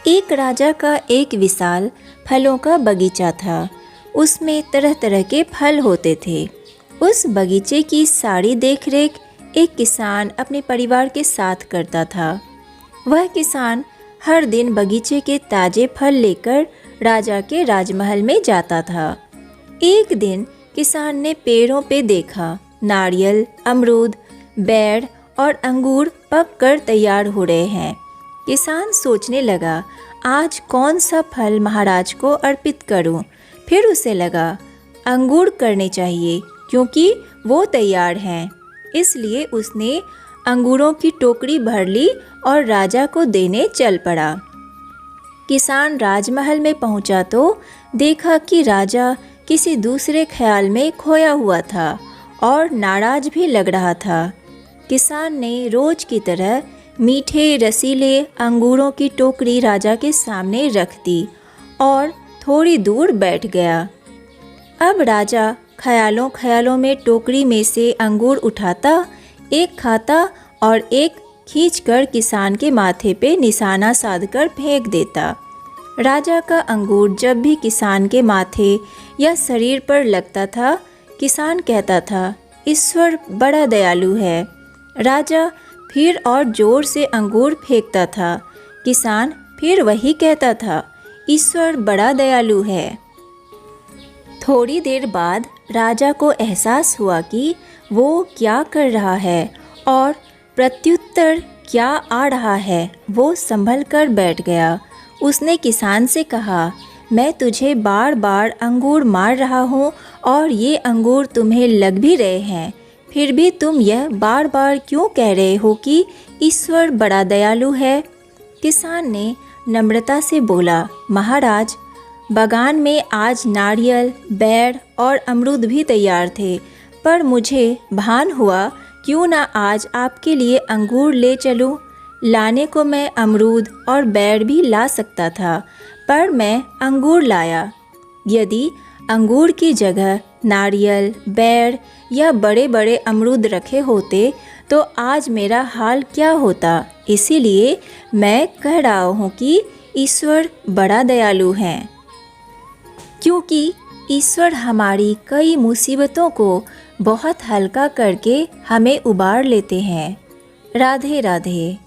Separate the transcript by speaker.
Speaker 1: एक राजा का एक विशाल फलों का बगीचा था। उसमें तरह तरह के फल होते थे। उस बगीचे की सारी देखरेख एक किसान अपने परिवार के साथ करता था। वह किसान हर दिन बगीचे के ताजे फल लेकर राजा के राजमहल में जाता था। एक दिन किसान ने पेड़ों पे देखा नारियल, अमरूद, बेर और अंगूर पक कर तैयार हो रहे हैं। किसान सोचने लगा, आज कौन सा फल महाराज को अर्पित करूं? फिर उसे लगा अंगूर करने चाहिए क्योंकि वो तैयार हैं। इसलिए उसने अंगूरों की टोकरी भर ली और राजा को देने चल पड़ा। किसान राजमहल में पहुंचा तो देखा कि राजा किसी दूसरे ख्याल में खोया हुआ था और नाराज भी लग रहा था। किसान ने रोज की तरह मीठे रसीले अंगूरों की टोकरी राजा के सामने रख दी और थोड़ी दूर बैठ गया। अब राजा ख्यालों ख्यालों में टोकरी में से अंगूर उठाता, एक खाता और एक खींचकर किसान के माथे पे निशाना साधकर फेंक देता। राजा का अंगूर जब भी किसान के माथे या शरीर पर लगता था, किसान कहता था, ईश्वर बड़ा दयालु है। राजा फिर और जोर से अंगूर फेंकता था। किसान फिर वही कहता था, ईश्वर बड़ा दयालु है। थोड़ी देर बाद राजा को एहसास हुआ कि वो क्या कर रहा है और प्रत्युत्तर क्या आ रहा है। वो संभल कर बैठ गया। उसने किसान से कहा, मैं तुझे बार बार अंगूर मार रहा हूँ और ये अंगूर तुम्हें लग भी रहे हैं, फिर भी तुम यह बार बार क्यों कह रहे हो कि ईश्वर बड़ा दयालु है? किसान ने नम्रता से बोला, महाराज, बागान में आज नारियल, बेर और अमरूद भी तैयार थे, पर मुझे भान हुआ क्यों ना आज आपके लिए अंगूर ले चलूं। लाने को मैं अमरूद और बेर भी ला सकता था, पर मैं अंगूर लाया। यदि अंगूर की जगह नारियल, बेर या बड़े बड़े अमरूद रखे होते तो आज मेरा हाल क्या होता। इसीलिए मैं कह रहा हूँ कि ईश्वर बड़ा दयालु है, क्योंकि ईश्वर हमारी कई मुसीबतों को बहुत हल्का करके हमें उबार लेते हैं। राधे राधे।